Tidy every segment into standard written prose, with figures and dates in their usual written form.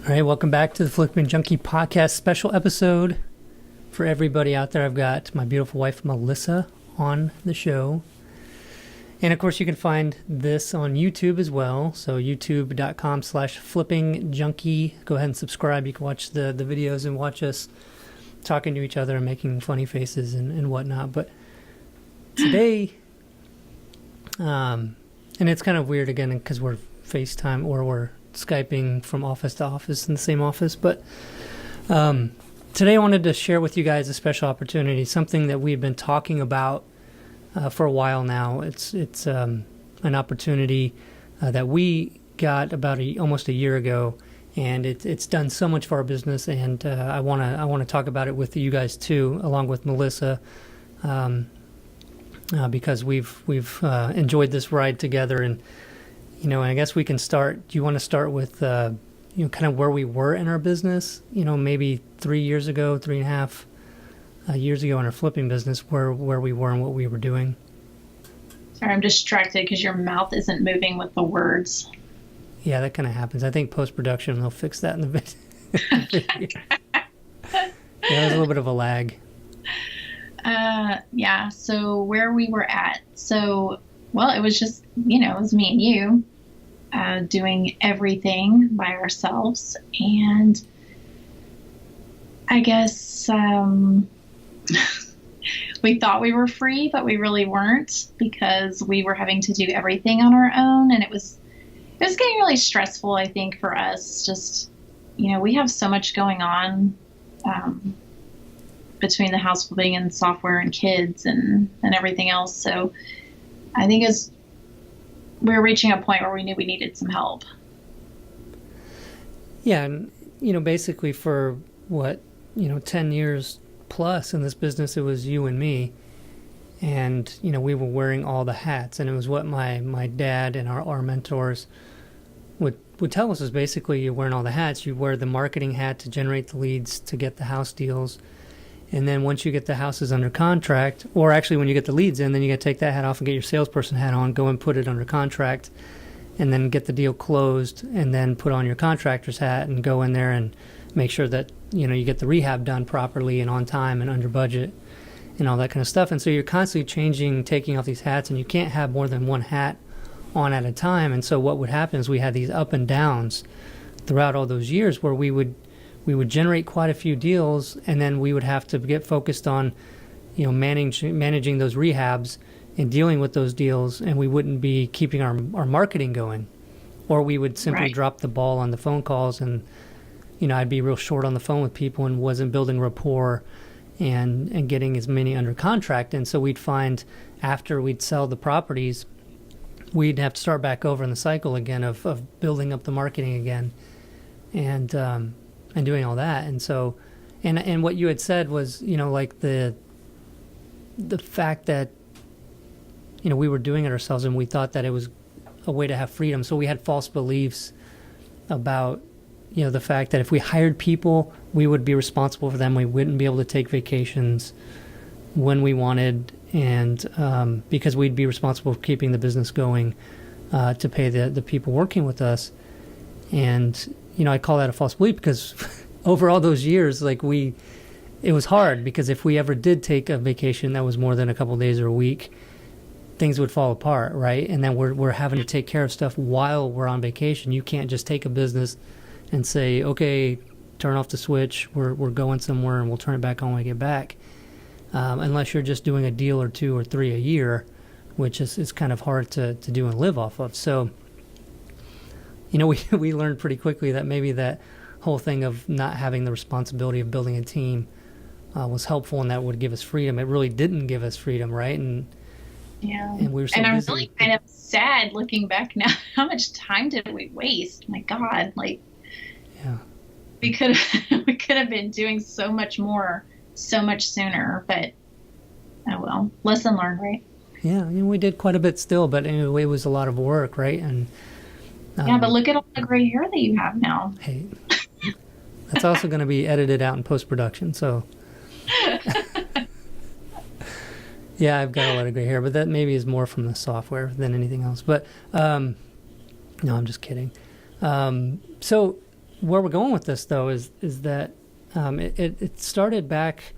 All right, welcome back to the Flipping Junkie podcast special episode. For everybody out there, I've got my beautiful wife, Melissa, on the show. And of course, you can find this on YouTube as well. So youtube.com/flippingjunkie. Go ahead and subscribe. You can watch the videos and watch us talking to each other and making funny faces and whatnot. But today, and it's kind of weird again because we're FaceTime or we're Skyping from office to office in the same office. But today I wanted to share with you guys a special opportunity, something that we've been talking about for a while now. It's an opportunity that we got about almost a year ago, and it's done so much for our business. And I want to talk about it with you guys too, along with Melissa, because we've enjoyed this ride together. And and I guess we can start. Do you want to start with kind of where we were in our business? Maybe 3 years ago, 3.5 years ago in our flipping business, where we were and what we were doing. Sorry, I'm distracted because your mouth isn't moving with the words. Yeah, that kind of happens. I think post-production, they'll fix that in the video. Yeah, there's a little bit of a lag. Yeah, so where we were at. So, well, it was just, it was me and you doing everything by ourselves. And I guess we thought we were free, but we really weren't, because we were having to do everything on our own. And it was getting really stressful, I think, for us. Just, we have so much going on between the house flipping and software and kids and everything else. So I think we were reaching a point where we knew we needed some help. Yeah, and basically for 10 years plus in this business, it was you and me, and we were wearing all the hats, and it was what my dad and our mentors would tell us is basically you're wearing all the hats. You wear the marketing hat to generate the leads to get the house deals. And then once you get the houses under contract, or actually when you get the leads in, then you got to take that hat off and get your salesperson hat on, go and put it under contract, and then get the deal closed, and then put on your contractor's hat and go in there and make sure that, you get the rehab done properly and on time and under budget and all that kind of stuff. And so you're constantly changing, taking off these hats, and you can't have more than one hat on at a time. And so what would happen is we had these up and downs throughout all those years where we would generate quite a few deals, and then we would have to get focused on, managing those rehabs and dealing with those deals, and we wouldn't be keeping our marketing going, or we would simply drop the ball on the phone calls, and I'd be real short on the phone with people and wasn't building rapport and getting as many under contract. And so we'd find after we'd sell the properties, we'd have to start back over in the cycle again of building up the marketing again, and doing all that. And so, and what you had said was, like the fact that, we were doing it ourselves, and we thought that it was a way to have freedom. So we had false beliefs about, the fact that if we hired people, we would be responsible for them. We wouldn't be able to take vacations when we wanted, and because we'd be responsible for keeping the business going to pay the people working with us. And I call that a false belief because over all those years, it was hard, because if we ever did take a vacation that was more than a couple of days or a week, things would fall apart, right? And then we're having to take care of stuff while we're on vacation. You can't just take a business and say, okay, turn off the switch, we're going somewhere and we'll turn it back on when we get back, unless you're just doing a deal or 2 or 3 a year, which is kind of hard to do and live off of. So we learned pretty quickly that maybe that whole thing of not having the responsibility of building a team was helpful, and that would give us freedom. It really didn't give us freedom, right? And we were so busy. I'm really kind of sad looking back now. How much time did we waste? My God, yeah, we could have been doing so much more, so much sooner. But oh well, lesson learned, right? Yeah, we did quite a bit still, but anyway, it was a lot of work, right? And yeah, but look at all the gray hair that you have now. Hey, that's also going to be edited out in post-production, so. Yeah, I've got a lot of gray hair, but that maybe is more from the software than anything else. But no, I'm just kidding. So where we're going with this, though, is that it started back,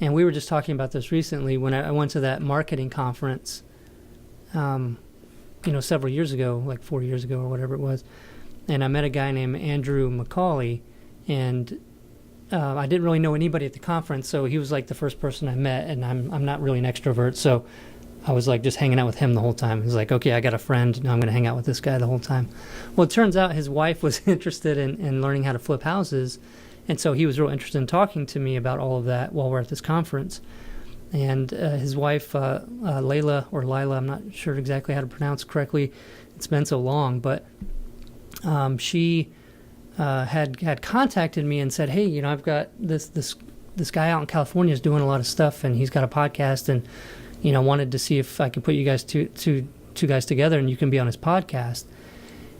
and we were just talking about this recently when I went to that marketing conference, several years ago, like 4 years ago or whatever it was, and I met a guy named Andrew McCauley, and I didn't really know anybody at the conference, so he was like the first person I met, and I'm not really an extrovert, so I was like just hanging out with him the whole time. He was like, okay, I got a friend, now I'm going to hang out with this guy the whole time. Well, it turns out his wife was interested in learning how to flip houses, and so he was real interested in talking to me about all of that while we're at this conference. And his wife, Layla, or Lila, I'm not sure exactly how to pronounce it correctly, it's been so long, but she had contacted me and said, hey, I've got this guy out in California is doing a lot of stuff, and he's got a podcast, and wanted to see if I could put you guys two guys together and you can be on his podcast.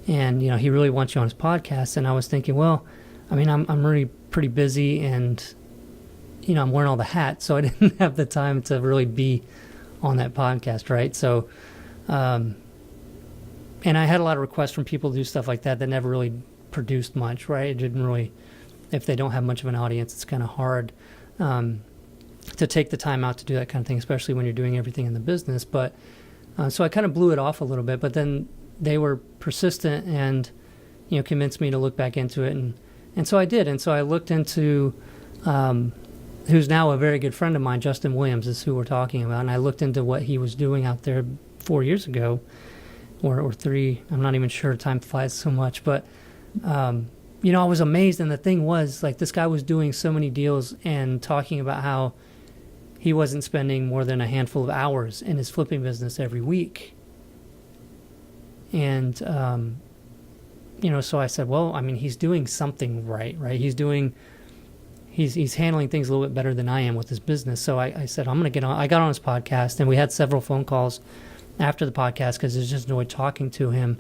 And he really wants you on his podcast. And I was thinking, well, I mean, I'm really pretty busy, and I'm wearing all the hats, so I didn't have the time to really be on that podcast, right? So, and I had a lot of requests from people to do stuff like that never really produced much, right? It didn't really, if they don't have much of an audience, it's kind of hard to take the time out to do that kind of thing, especially when you're doing everything in the business. But so I kind of blew it off a little bit, but then they were persistent and convinced me to look back into it, and so I did. And so I looked into who's now a very good friend of mine, Justin Williams is who we're talking about, and I looked into what he was doing out there 4 years ago, or 3, I'm not even sure, time flies so much, but I was amazed. And the thing was, like, this guy was doing so many deals and talking about how he wasn't spending more than a handful of hours in his flipping business every week. And, so I said, well, I mean, he's doing something right? He's handling things a little bit better than I am with his business. So I said, I'm going to get on. I got on his podcast, and we had several phone calls after the podcast because I just enjoyed talking to him.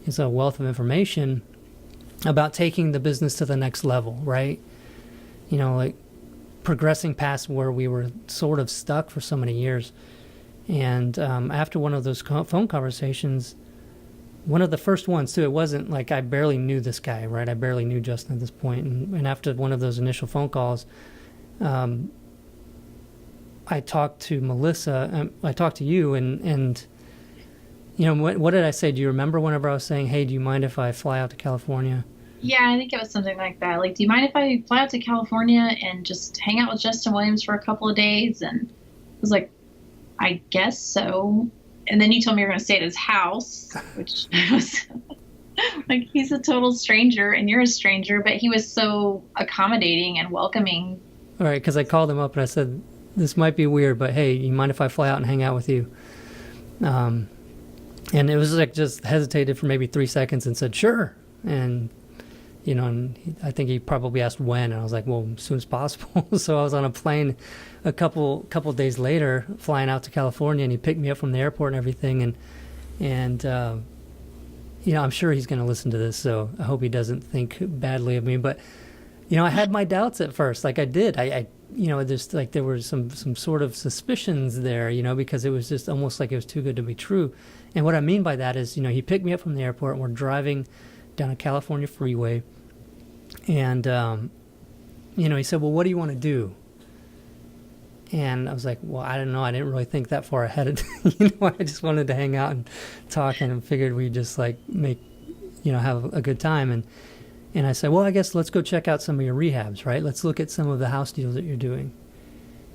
He's a wealth of information about taking the business to the next level, right? Like progressing past where we were sort of stuck for so many years. And after one of those phone conversations, one of the first ones too, it wasn't like I barely knew this guy, right? I barely knew Justin at this point. And after one of those initial phone calls, I talked to Melissa, I talked to you, and what did I say? Do you remember whenever I was saying, hey, do you mind if I fly out to California? Yeah, I think it was something like that. Like, do you mind if I fly out to California and just hang out with Justin Williams for a couple of days? And I was like, I guess so. And then you told me you were going to stay at his house, which was like, he's a total stranger and you're a stranger, but he was so accommodating and welcoming. All right, because I called him up and I said, this might be weird, but hey, you mind if I fly out and hang out with you? And it was like, just hesitated for maybe 3 seconds and said, sure. And and I think he probably asked when, and I was like, well, as soon as possible. So I was on a plane a couple days later, flying out to California, and he picked me up from the airport and everything. And I'm sure he's going to listen to this, so I hope he doesn't think badly of me. But I had my doubts at first, like I did. I just like there were some sort of suspicions there, because it was just almost like it was too good to be true. And what I mean by that is, he picked me up from the airport, and we're driving down a California freeway. And, he said, well, what do you want to do? And I was like, well, I don't know. I didn't really think that far ahead. I just wanted to hang out and talk, and figured we'd just like make, have a good time. And I said, well, I guess let's go check out some of your rehabs, right? Let's look at some of the house deals that you're doing.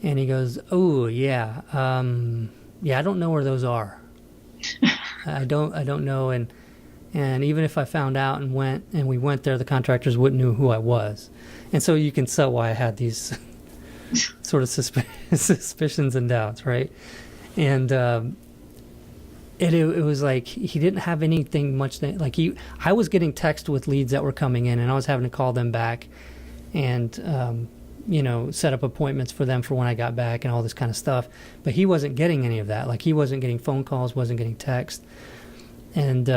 And he goes, oh, yeah. I don't know where those are. I don't know. And even if I found out and we went there, the contractors wouldn't know who I was. And so you can tell why I had these sort of suspicions and doubts, right? And it was like he didn't have anything much I was getting text with leads that were coming in, and I was having to call them back and set up appointments for them for when I got back and all this kind of stuff. But he wasn't getting any of that. Like, he wasn't getting phone calls, wasn't getting text. And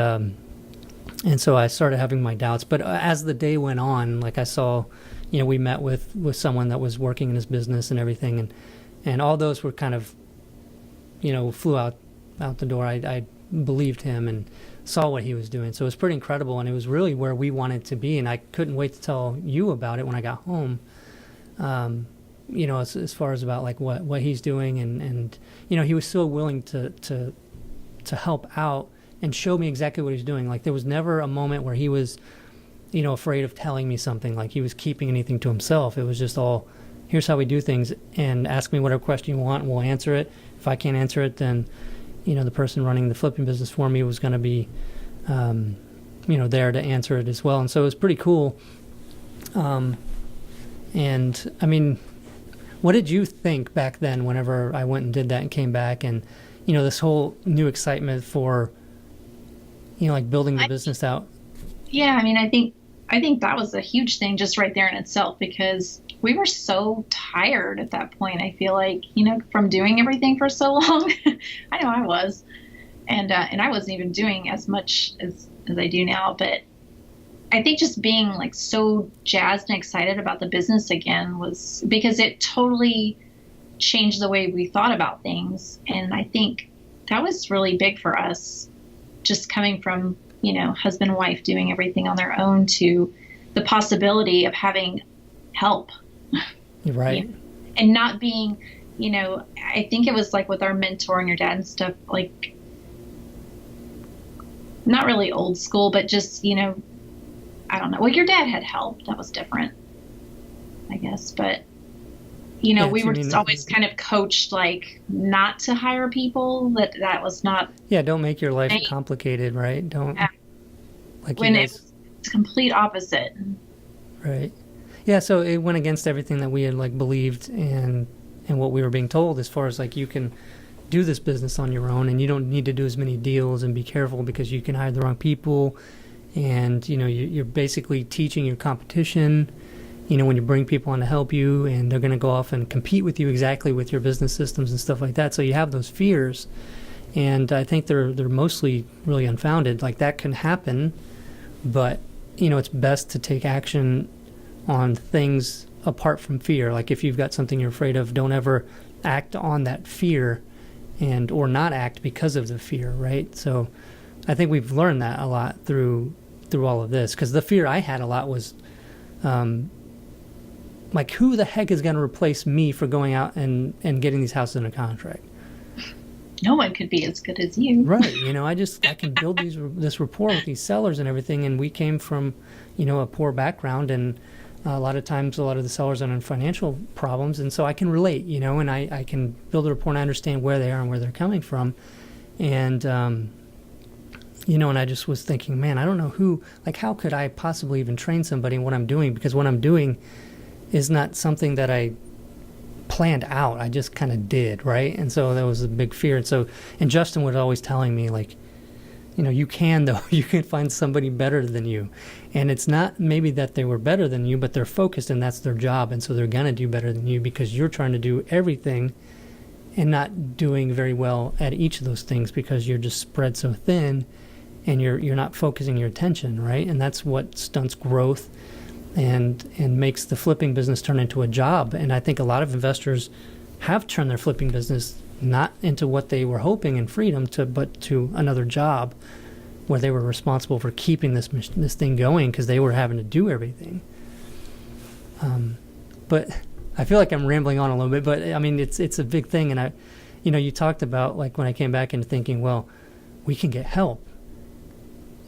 so I started having my doubts. But as the day went on, like, I saw, we met with someone that was working in his business and everything. And all those were kind of, flew out the door. I believed him and saw what he was doing. So it was pretty incredible, and it was really where we wanted to be. And I couldn't wait to tell you about it when I got home. As far as about like what he's doing, and he was so willing to help out and show me exactly what he's doing. Like there was never a moment where he was, afraid of telling me something, like he was keeping anything to himself. It was just all, here's how we do things, and ask me whatever question you want, and we'll answer it. If I can't answer it, then, the person running the flipping business for me was going to be, there to answer it as well. And so it was pretty cool. And I mean, what did you think back then whenever I went and did that and came back, and, this whole new excitement for, like building the business out? Yeah, I mean, I think that was a huge thing just right there in itself, because we were so tired at that point. I feel like, from doing everything for so long. I know I was. And I wasn't even doing as much as I do now. But I think just being like so jazzed and excited about the business again was because it totally changed the way we thought about things. And I think that was really big for us, just coming from, husband and wife doing everything on their own to the possibility of having help. Right. And not being, I think it was like with our mentor and your dad and stuff, like not really old school, but just, I don't know. Well, your dad had help. That was different, I guess. But, we were just always kind of coached, like, not to hire people. That was not. Yeah, don't make your life complicated, right? Don't. Yeah. Like when it's the complete opposite. Right. Yeah, so it went against everything that we had, like, believed and what we were being told, as far as, like, you can do this business on your own and you don't need to do as many deals and be careful because you can hire the wrong people. And, you're basically teaching your competition, when you bring people on to help you, and they're going to go off and compete with you exactly with your business systems and stuff like that. So you have those fears, and I think they're mostly really unfounded. Like, that can happen, but, it's best to take action on things apart from fear. Like, if you've got something you're afraid of, don't ever act on that fear or not act because of the fear, right? So I think we've learned that a lot through all of this, because the fear I had a lot was like, who the heck is going to replace me for going out and getting these houses under contract? No one could be as good as you. Right. I can build this rapport with these sellers and everything. And we came from, a poor background, and a lot of times a lot of the sellers are in financial problems. And so I can relate, and I can build a rapport and I understand where they are and where they're coming from. And, and I just was thinking, man, I don't know how could I possibly even train somebody in what I'm doing? Because what I'm doing is not something that I planned out. I just kind of did, right? And so that was a big fear. And Justin was always telling me, like, you can find somebody better than you. And it's not maybe that they were better than you, but they're focused and that's their job. And so they're going to do better than you because you're trying to do everything and not doing very well at each of those things because you're just spread so thin and you're not focusing your attention, right? And that's what stunts growth and makes the flipping business turn into a job. And I think a lot of investors have turned their flipping business not into what they were hoping in freedom but to another job where they were responsible for keeping this thing going because they were having to do everything. But I feel like I'm rambling on a little bit, but I mean, it's a big thing. And you talked about, like, when I came back into thinking, well, we can get help.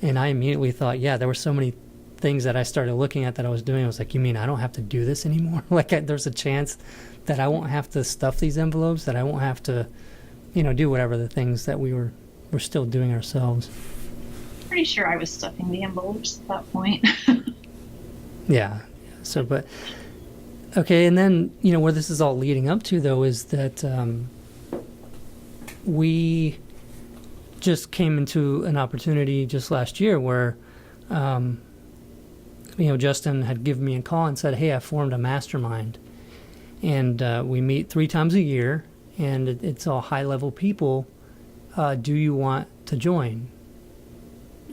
And I immediately thought, yeah, there were so many things that I started looking at that I was doing. I was like, you mean I don't have to do this anymore? Like, there's a chance that I won't have to stuff these envelopes, that I won't have to, do whatever the things that we're still doing ourselves. Pretty sure I was stuffing the envelopes at that point. Yeah. So, but, okay. And then, where this is all leading up to, though, is that we just came into an opportunity just last year where, Justin had given me a call and said, hey, I formed a mastermind. And we meet 3 times a year, and it's all high-level people. Do you want to join?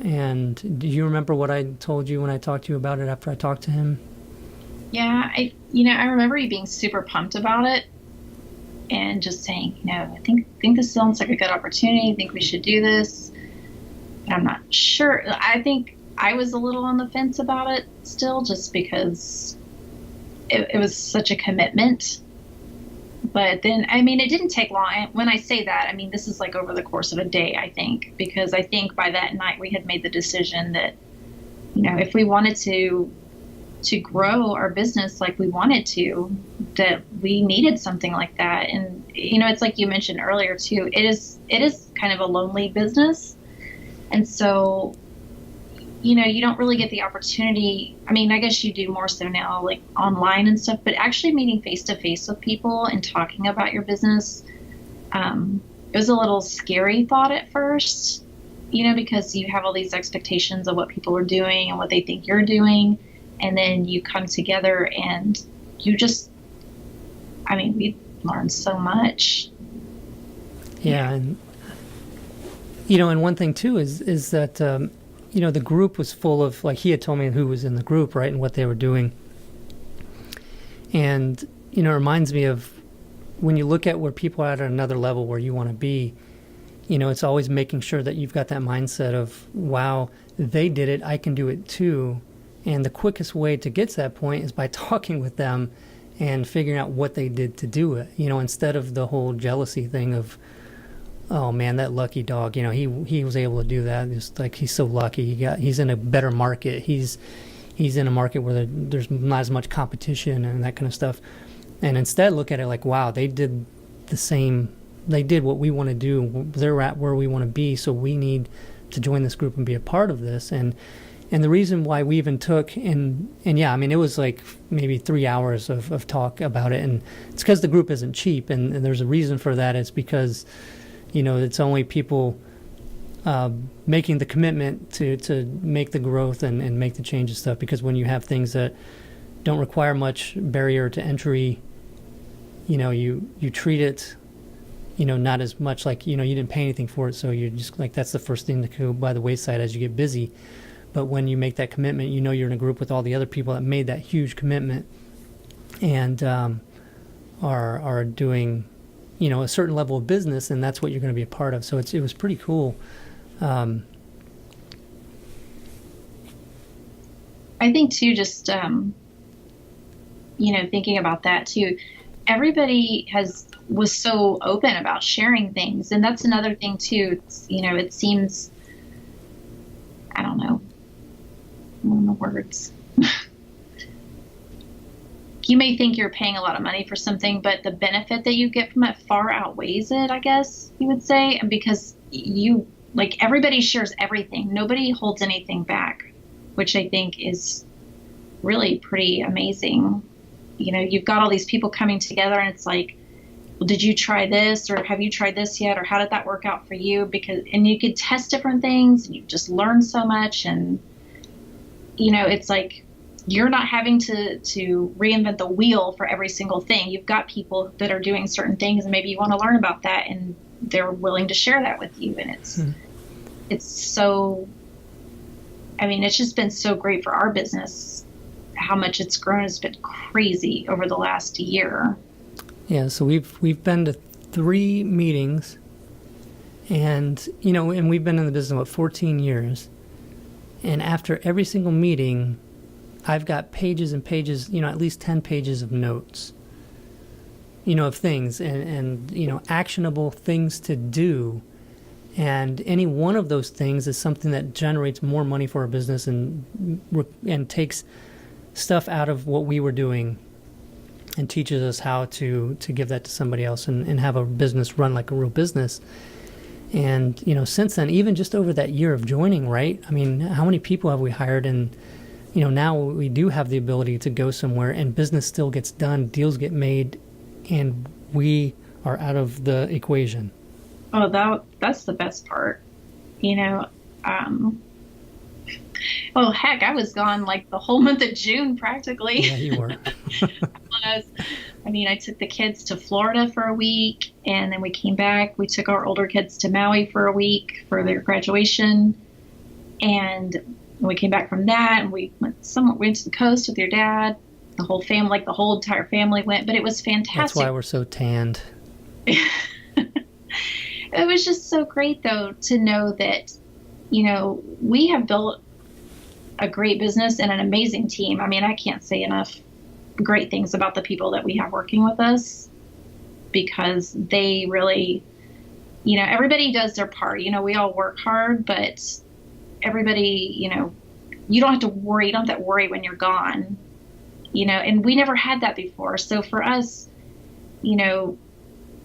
And do you remember what I told you when I talked to you about it after I talked to him? Yeah, I remember you being super pumped about it and just saying, I think this sounds like a good opportunity. I think we should do this. But I'm not Sure. I think I was a little on the fence about it still, just because it was such a commitment. But then, I mean, it didn't take long. When I say that, I mean, this is like over the course of a day, I think, because I think by that night we had made the decision that, if we wanted to grow our business like we wanted to, that we needed something like that. And, it's like you mentioned earlier too, it is kind of a lonely business. And so, you don't really get the opportunity. I mean, I guess you do more so now, like online and stuff, but actually meeting face to face with people and talking about your business, it was a little scary thought at first, because you have all these expectations of what people are doing and what they think you're doing. And then you come together and you just, I mean, we learned so much. Yeah. And, and one thing too is that, the group was full of, like, he had told me who was in the group, right, and what they were doing. And, it reminds me of when you look at where people are at another level where you want to be, it's always making sure that you've got that mindset of, wow, they did it, I can do it too. And the quickest way to get to that point is by talking with them and figuring out what they did to do it, instead of the whole jealousy thing of, oh man, that lucky dog, he was able to do that. Just like, he's so lucky. He's in a better market. He's in a market where there's not as much competition and that kind of stuff. And instead look at it like, wow, they did the same. They did what we want to do. They're at where we want to be. So we need to join this group and be a part of this. And the reason why we even took, and yeah, I mean, it was like maybe 3 hours of talk about it. And it's because the group isn't cheap. And there's a reason for that. It's because, it's only people making the commitment to make the growth and make the change and stuff. Because when you have things that don't require much barrier to entry, you treat it, not as much like, you didn't pay anything for it. So you're just like, that's the first thing to go by the wayside as you get busy. But when you make that commitment, you're in a group with all the other people that made that huge commitment and are doing, a certain level of business, and that's what you're going to be a part of. So it was pretty cool. I think too, just, thinking about that too, everybody was so open about sharing things. And that's another thing too. It's, it seems, I don't know the words. You may think you're paying a lot of money for something, but the benefit that you get from it far outweighs it, I guess you would say. And because everybody shares everything. Nobody holds anything back, which I think is really pretty amazing. You've got all these people coming together and it's like, well, did you try this, or have you tried this yet? Or how did that work out for you? And you could test different things and you just learn so much. And, it's like, you're not having to reinvent the wheel for every single thing. You've got people that are doing certain things and maybe you want to learn about that and they're willing to share that with you. And it's so, I mean, it's just been so great for our business. How much it's grown has been crazy over the last year. Yeah. So we've been to 3 meetings and, and we've been in the business about 14 years. And after every single meeting, I've got pages and pages, at least 10 pages of notes, of things and actionable things to do. And any one of those things is something that generates more money for our business and takes stuff out of what we were doing and teaches us how to give that to somebody else and have a business run like a real business. And, since then, even just over that year of joining, right? I mean, how many people have we hired? And, now we do have the ability to go somewhere and business still gets done, deals get made, and we are out of the equation. Oh, that's the best part. Well, heck, I was gone like the whole month of June practically. Yeah, you were. I took the kids to Florida for a week, and then we came back. We took our older kids to Maui for a week for their graduation. And we came back from that, and we went to the coast with your dad. The whole family, the whole entire family went, but it was fantastic. That's why we're so tanned. It was just so great, though, to know that, we have built a great business and an amazing team. I mean, I can't say enough great things about the people that we have working with us, because they really, everybody does their part. We all work hard, but everybody, you don't have to worry. You don't have to worry when you're gone, and we never had that before. So for us,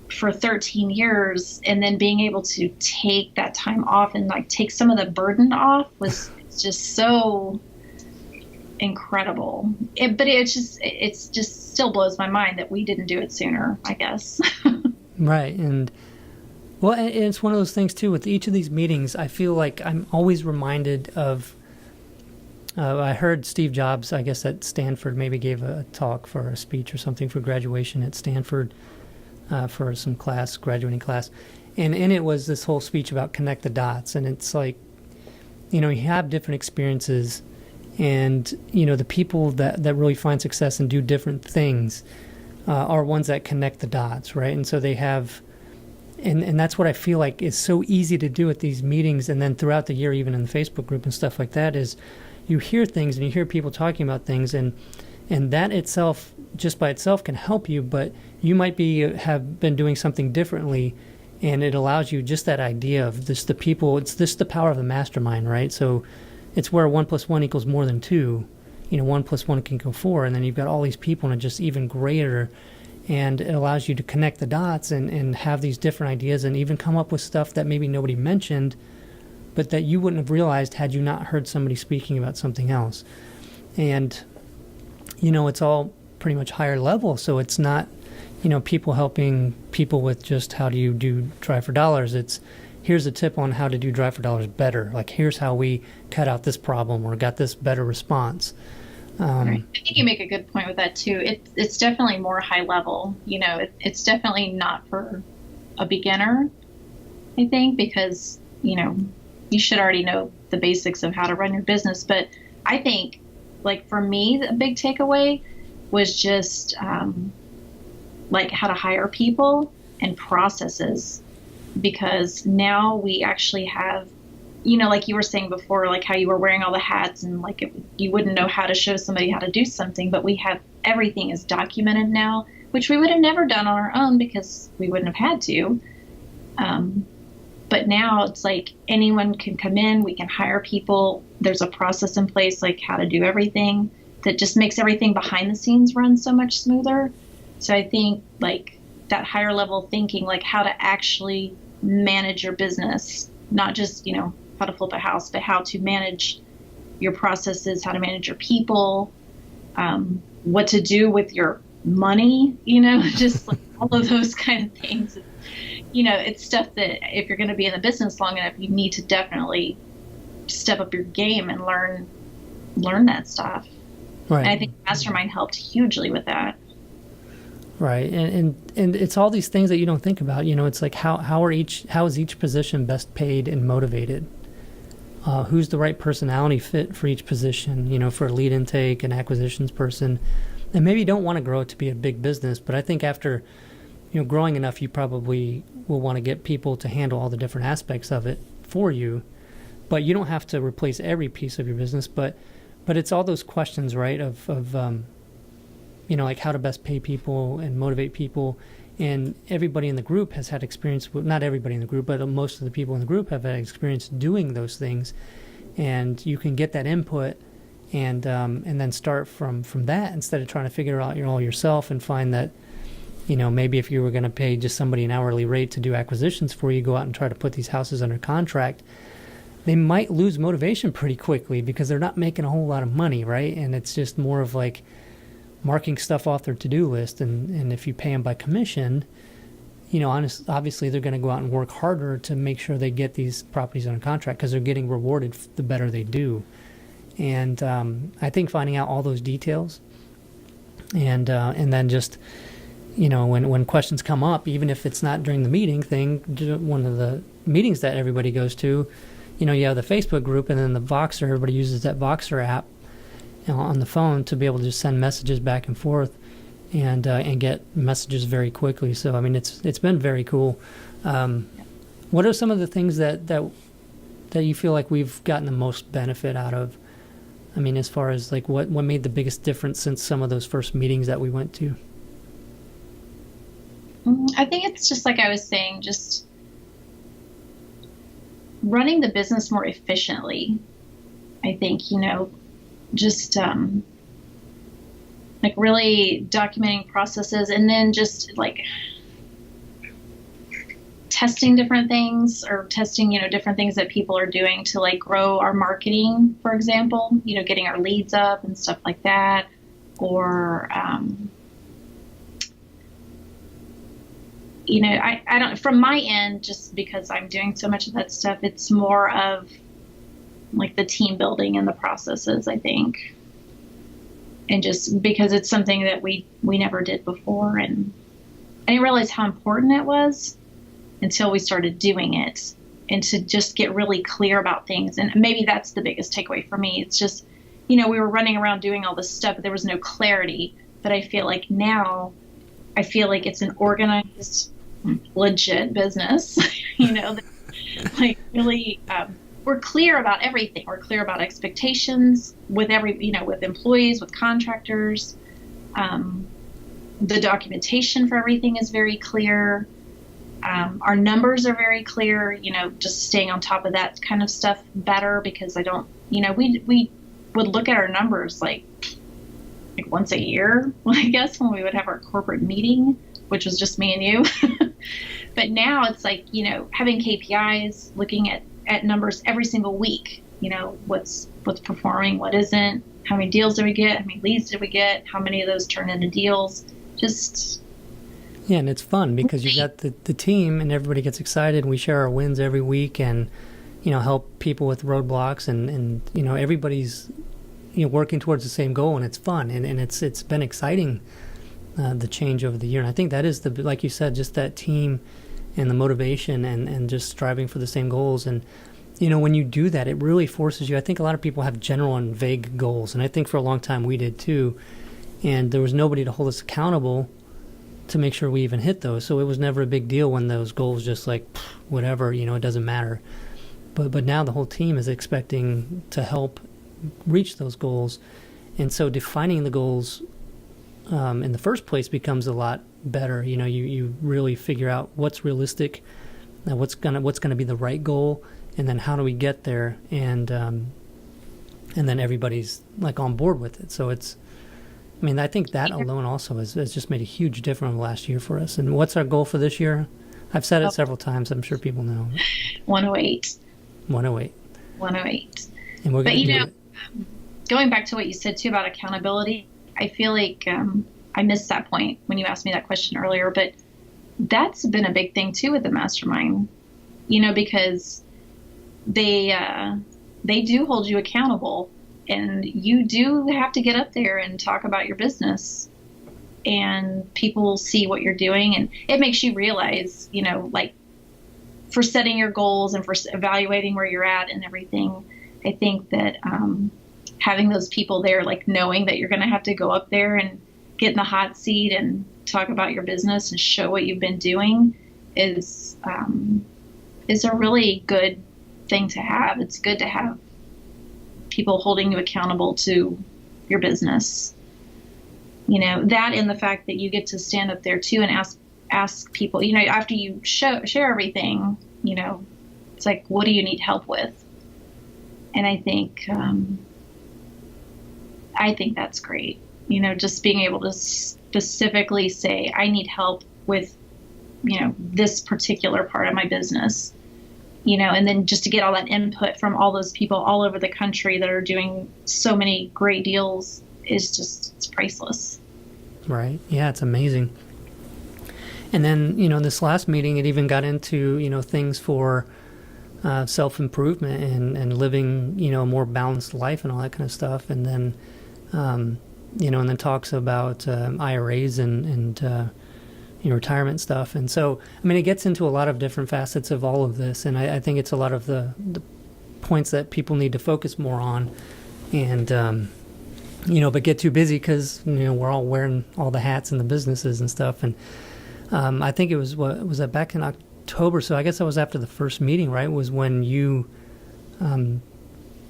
for 13 years, and then being able to take that time off and like take some of the burden off was just so incredible. But it's just still blows my mind that we didn't do it sooner, I guess. Right. And well, and it's one of those things too, with each of these meetings, I feel like I'm always reminded of, I heard Steve Jobs, I guess at Stanford, maybe gave a talk for a speech or something for graduation at Stanford, for some graduating class. And in it was this whole speech about connect the dots. And it's like, you have different experiences, and, the people that really find success and do different things are ones that connect the dots, right? And so they have, and that's what I feel like is so easy to do at these meetings, and then throughout the year, even in the Facebook group and stuff like that, is you hear things and you hear people talking about things, and that itself, just by itself, can help you, but you might have been doing something differently, and it allows you just that idea of the people. It's the power of the mastermind, right? So it's where 1 + 1 = more than 2. 1 + 1 can equal 4, and then you've got all these people, and it's just even greater. And it allows you to connect the dots and have these different ideas, and even come up with stuff that maybe nobody mentioned, but that you wouldn't have realized had you not heard somebody speaking about something else. And, it's all pretty much higher level, so it's not, people helping people with just how do you do Drive for Dollars. It's here's a tip on how to do Drive for Dollars better. Like, here's how we cut out this problem or got this better response. Right. I think you make a good point with that too. It's definitely more high level. It's definitely not for a beginner, I think, because, you should already know the basics of how to run your business. But I think, like, for me, the big takeaway was just like how to hire people and processes, because now we actually have, like you were saying before, like how you were wearing all the hats and like you wouldn't know how to show somebody how to do something, but we have everything is documented now, which we would have never done on our own because we wouldn't have had to. But now it's like anyone can come in, we can hire people. There's a process in place, like how to do everything, that just makes everything behind the scenes run so much smoother. So I think like that higher level thinking, like how to actually manage your business, not just, how to flip a house, but how to manage your processes, how to manage your people, what to do with your money, just like all of those kind of things. It's stuff that if you're going to be in the business long enough, you need to definitely step up your game and learn that stuff. Right. And I think Mastermind helped hugely with that. Right. And it's all these things that you don't think about. It's like how is each position best paid and motivated? Who's the right personality fit for each position, for a lead intake and acquisitions person. And maybe you don't want to grow it to be a big business, but I think after, growing enough, you probably will want to get people to handle all the different aspects of it for you. But you don't have to replace every piece of your business, but it's all those questions, right, of like how to best pay people and motivate people. And everybody in the group has had experience with, not everybody in the group, but most of the people in the group have had experience doing those things. And you can get that input and then start from that instead of trying to figure out all yourself and find that, maybe if you were going to pay just somebody an hourly rate to do acquisitions for you, go out and try to put these houses under contract, they might lose motivation pretty quickly because they're not making a whole lot of money, right? And it's just more of like marking stuff off their to-do list. And if you pay them by commission, obviously they're going to go out and work harder to make sure they get these properties under contract because they're getting rewarded the better they do. And I think finding out all those details and then just, when questions come up, even if it's not during the meeting thing, one of the meetings that everybody goes to, you have the Facebook group and then the Voxer. Everybody uses that Voxer app on the phone to be able to just send messages back and forth and get messages very quickly. So, I mean, it's been very cool. What are some of the things that that you feel like we've gotten the most benefit out of? I mean, as far as like what made the biggest difference since some of those first meetings that we went to? I think it's just like I was saying, just running the business more efficiently. I think, just like really documenting processes, and then just like testing different things, or testing, different things that people are doing to like grow our marketing, for example, getting our leads up and stuff like that. Or, I don't, from my end, just because I'm doing so much of that stuff, it's more of like the team building and the processes, I think. And just because it's something that we never did before. And I didn't realize how important it was until we started doing it, and to just get really clear about things. And maybe that's the biggest takeaway for me. It's just, we were running around doing all this stuff, but there was no clarity. But I feel like now, I feel like it's an organized, legit business, like really, we're clear about everything. We're clear about expectations with with employees, with contractors. The documentation for everything is very clear. Our numbers are very clear, just staying on top of that kind of stuff better, because I don't, we would look at our numbers like once a year, I guess, when we would have our corporate meeting, which was just me and you. But now it's like, having KPIs, looking at numbers every single week, what's performing, what isn't, how many deals did we get, how many leads did we get, how many of those turn into deals, just... Yeah, and it's fun because you got the team and everybody gets excited. We share our wins every week and, help people with roadblocks, and everybody's, working towards the same goal, and it's fun. And it's been exciting, the change over the year. And I think that is like you said, just that team and the motivation and just striving for the same goals. And, when you do that, it really forces you. I think a lot of people have general and vague goals. And I think for a long time we did too. And there was nobody to hold us accountable to make sure we even hit those. So it was never a big deal when those goals just like, whatever, it doesn't matter. But now the whole team is expecting to help reach those goals. And so defining the goals in the first place becomes a lot better. You really figure out what's realistic, what's gonna be the right goal, and then how do we get there, and then everybody's like on board with it. So I think that alone also has just made a huge difference in the last year for us. And what's our goal for this year? I've said it several times. I'm sure people know. 108. 108. 108. And we're going to do it. Going back to what you said too about accountability, I feel like I missed that point when you asked me that question earlier, but that's been a big thing too with the Mastermind, because they do hold you accountable. And you do have to get up there and talk about your business, and people see what you're doing, and it makes you realize, like for setting your goals and for evaluating where you're at and everything. I think that having those people there, like knowing that you're going to have to go up there and get in the hot seat and talk about your business and show what you've been doing is a really good thing to have. It's good to have people holding you accountable to your business, that, and the fact that you get to stand up there too and ask people, after you share everything, it's like, what do you need help with? And I think that's great. Just being able to specifically say, I need help with, this particular part of my business. And then just to get all that input from all those people all over the country that are doing so many great deals is it's priceless. Right. Yeah, it's amazing. And then, this last meeting, it even got into, things for self-improvement and living, a more balanced life and all that kind of stuff. And then, and then talks about IRAs and retirement stuff. And so, it gets into a lot of different facets of all of this. And I think it's a lot of the points that people need to focus more on. And, but get too busy because, we're all wearing all the hats in the businesses and stuff. And I think it was that back in October. So I guess that was after the first meeting, right? Was when you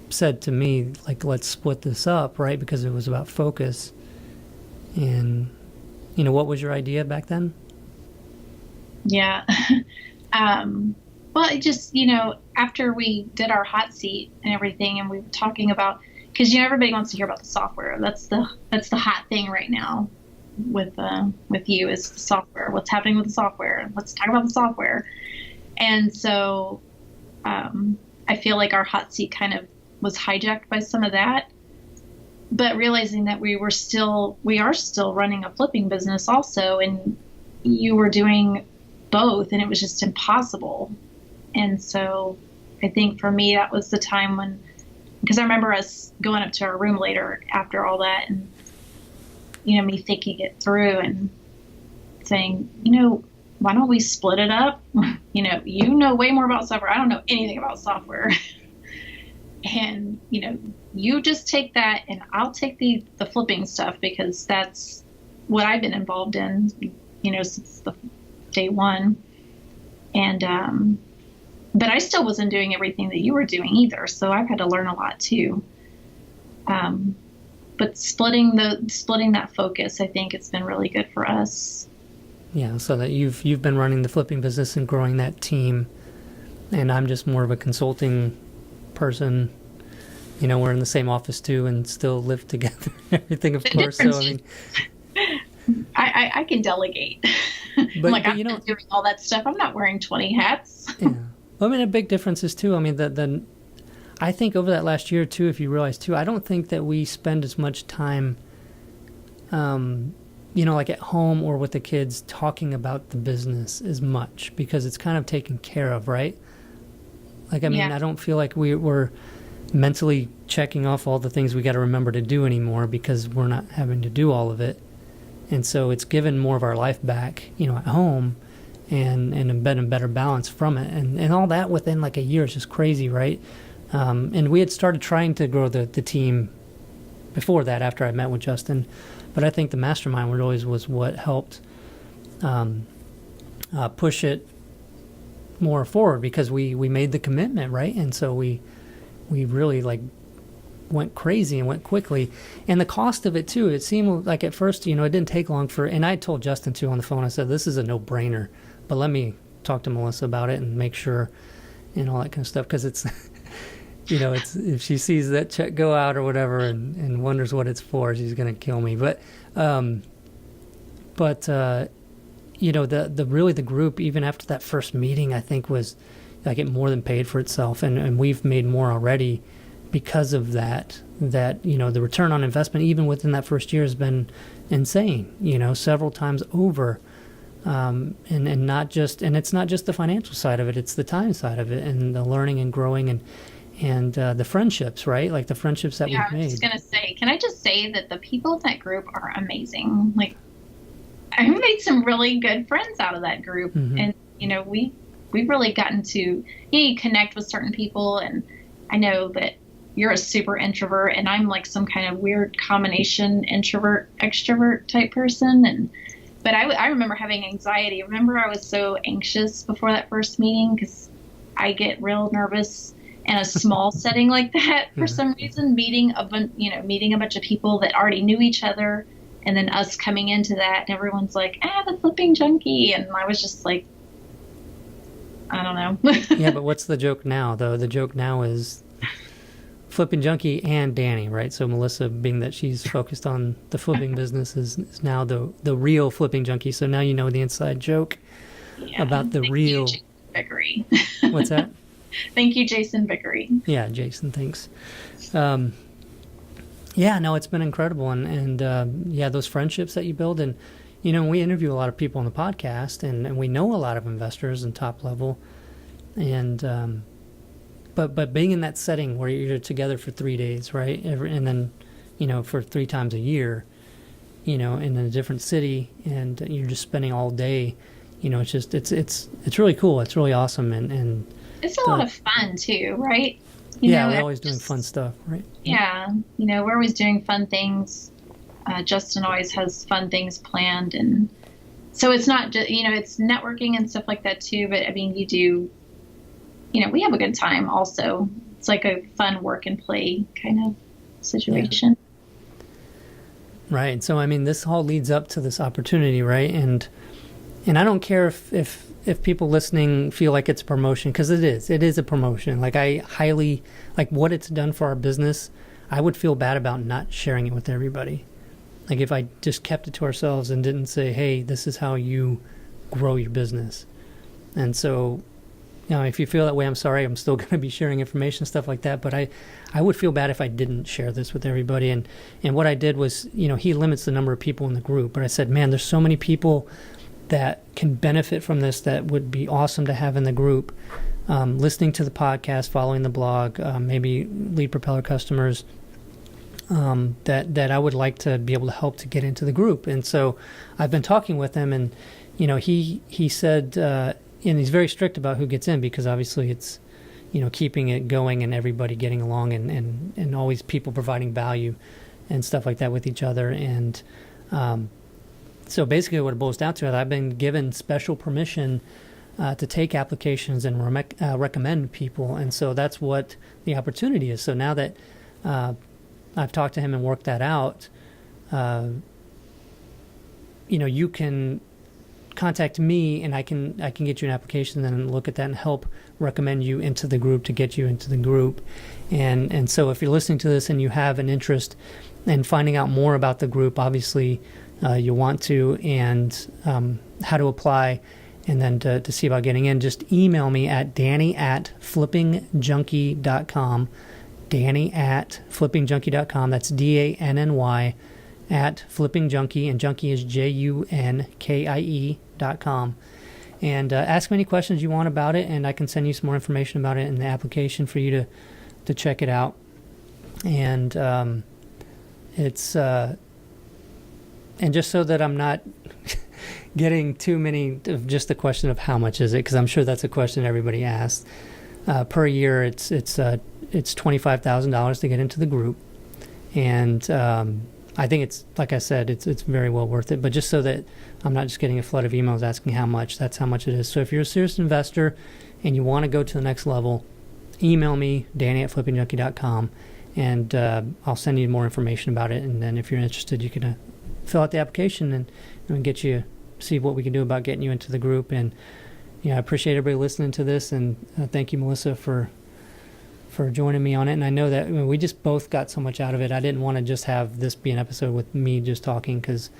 said to me, like, let's split this up, right? Because it was about focus. And, what was your idea back then? Yeah. Well, it just, after we did our hot seat and everything, and we were talking about, because, everybody wants to hear about the software. That's the hot thing right now with you is the software. What's happening with the software? Let's talk about the software. And so I feel like our hot seat kind of was hijacked by some of that, but realizing that we are still running a flipping business also, and you were doing both, and it was just impossible. And so I think for me, that was the time when, because I remember us going up to our room later after all that, and me thinking it through and saying, why don't we split it up? You know way more about software. I don't know anything about software. And, you just take that and I'll take the flipping stuff, because that's what I've been involved in, since the day one. And, but I still wasn't doing everything that you were doing either. So I've had to learn a lot too. But splitting that focus, I think it's been really good for us. Yeah. So that you've been running the flipping business and growing that team, and I'm just more of a consulting person. We're in the same office too, and still live together. Everything, of course. So I can delegate. But I'm not doing all that stuff. I'm not wearing 20 hats. Yeah. Well, a big difference is too. I think over that last year too, if you realize too, I don't think that we spend as much time, like at home or with the kids talking about the business as much, because it's kind of taken care of, right? I don't feel like we're mentally checking off all the things we got to remember to do anymore, because we're not having to do all of it. And so it's given more of our life back, at home, and been a better balance from it. And all that within like a year is just crazy, right? And we had started trying to grow the team before that, after I met with Justin. But I think the Mastermind was what helped push it more forward, because we made the commitment, right? And so we really went crazy and went quickly. And the cost of it too, it seemed like at first, it didn't take long and I told Justin too on the phone, I said, this is a no-brainer, but let me talk to Melissa about it and make sure and all that kind of stuff. Because it's, it's, if she sees that check go out or whatever and wonders what it's for, she's going to kill me. But the group, even after that first meeting, I think was like it more than paid for itself. And we've made more already because of that, the return on investment, even within that first year, has been insane, several times over. And it's not just the financial side of it, it's the time side of it, and the learning and growing and the friendships, right? Like the friendships that we've made. I was just going to say, can I just say that the people in that group are amazing. Like, I made some really good friends out of that group. Mm-hmm. And, we've really gotten to connect with certain people. And I know that you're a super introvert, and I'm like some kind of weird combination introvert, extrovert type person. But I remember having anxiety. I remember I was so anxious before that first meeting, because I get real nervous in a small setting like that for some reason, meeting a bunch of people that already knew each other, and then us coming into that, and everyone's like, the flipping junkie. And I was just like, I don't know. Yeah, but what's the joke now, though? The joke now is flipping junkie and Danny, right? So Melissa, being that she's focused on the flipping business, is now the real flipping junkie. So now you know the inside joke about the real. Thank you, Jason Vickery. What's that? Thank you, Jason Vickery. Yeah, Jason, thanks. Yeah, no, it's been incredible. And those friendships that you build. And, we interview a lot of people on the podcast, and we know a lot of investors and top level. And, but being in that setting where you're together for 3 days, right? And then, for 3 times a year, in a different city, and you're just spending all day, it's just, it's really cool. It's really awesome. And it's a lot of fun too, right? We're always doing fun stuff, right? Yeah. We're always doing fun things. Justin always has fun things planned. And so it's not just, it's networking and stuff like that too. But I mean, you do, we have a good time also. it's like a fun work and play kind of situation. Right. So, I mean, this all leads up to this opportunity, right? And I don't care if people listening feel like it's a promotion, because it is. It is a promotion. Like, I highly, like, what it's done for our business, I would feel bad about not sharing it with everybody. Like, if I just kept it to ourselves and didn't say, hey, this is how you grow your business. And so, if you feel that way, I'm sorry. I'm still going to be sharing information, stuff like that. But I would feel bad if I didn't share this with everybody. And what I did was, he limits the number of people in the group. But I said, man, there's so many people that can benefit from this that would be awesome to have in the group. Listening to the podcast, following the blog, maybe lead propeller customers that I would like to be able to help to get into the group. And so I've been talking with him, and, he said, and he's very strict about who gets in, because obviously it's, keeping it going and everybody getting along and always people providing value and stuff like that with each other. And so basically what it boils down to is I've been given special permission to take applications and recommend people. And so that's what the opportunity is. So now that I've talked to him and worked that out, you can contact me, and I can get you an application and then look at that and help recommend you into the group to get you into the group. And so if you're listening to this and you have an interest in finding out more about the group, obviously you want to, and how to apply, and then to see about getting in, just email me at danny@flippingjunkie.com, danny@flippingjunkie.com. That's DANNY @flippingjunkie, and junkie is JUNKIE.com. And ask me any questions you want about it, and I can send you some more information about it in the application for you to check it out. And it's and just so that I'm not getting too many of just the question of how much is it, because I'm sure that's a question everybody asks. Per year, it's $25,000 to get into the group, and I think it's, like I said, it's very well worth it. But just so that I'm not just getting a flood of emails asking how much, that's how much it is. So if you're a serious investor and you want to go to the next level, email me, danny@flippingjunkie.com, and I'll send you more information about it. And then if you're interested, you can fill out the application and get you, see what we can do about getting you into the group. And I appreciate everybody listening to this, and thank you, Melissa, for joining me on it. And I know that we just both got so much out of it. I didn't want to just have this be an episode with me just talking, because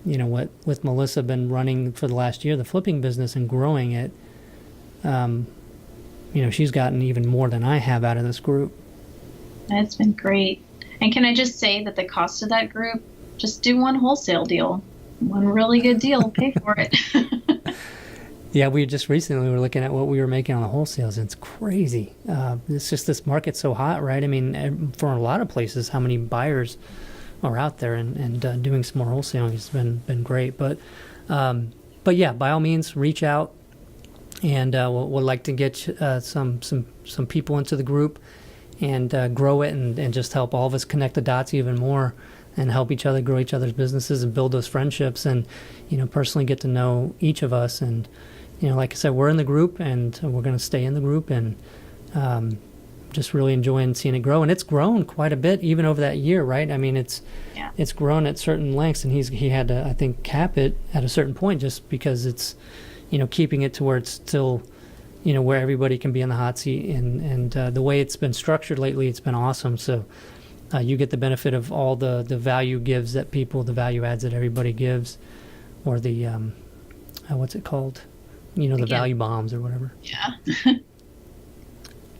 what with Melissa been running for the last year, the flipping business, and growing it, she's gotten even more than I have out of this group. That's been great. And can I just say that the cost of that group, just do one wholesale deal, one really good deal, pay for it. Yeah, we just recently were looking at what we were making on the wholesales, and it's crazy. It's just, this market's so hot, right? I mean, for a lot of places, how many buyers are out there, and doing some more wholesaling has been great. But yeah, by all means, reach out, and we'll like to get some people into the group and grow it, and just help all of us connect the dots even more, and help each other grow each other's businesses and build those friendships, and personally get to know each of us. And like I said, we're in the group, and we're going to stay in the group, and just really enjoying seeing it grow. And it's grown quite a bit even over that year, right? I mean, it's grown at certain lengths, and he had to, I think, cap it at a certain point, just because it's keeping it to where it's still where everybody can be in the hot seat. And the way it's been structured lately, it's been awesome. So you get the benefit of all the value gives that people, the value adds that everybody gives, or the what's it called? The value bombs or whatever. Yeah.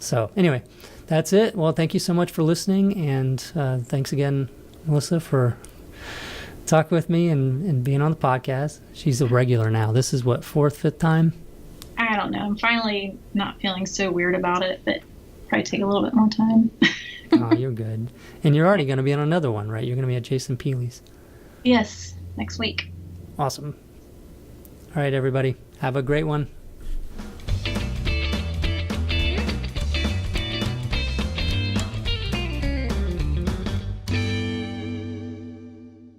So anyway, that's it. Well, thank you so much for listening, and thanks again, Melissa, for talking with me and being on the podcast. She's a regular now. This is what, 4th, 5th time? I don't know. I'm finally not feeling so weird about it, but probably take a little bit more time. Oh, you're good. And you're already going to be on another one, right? You're going to be at Jason Peely's. Yes, next week. Awesome. All right, everybody. Have a great one.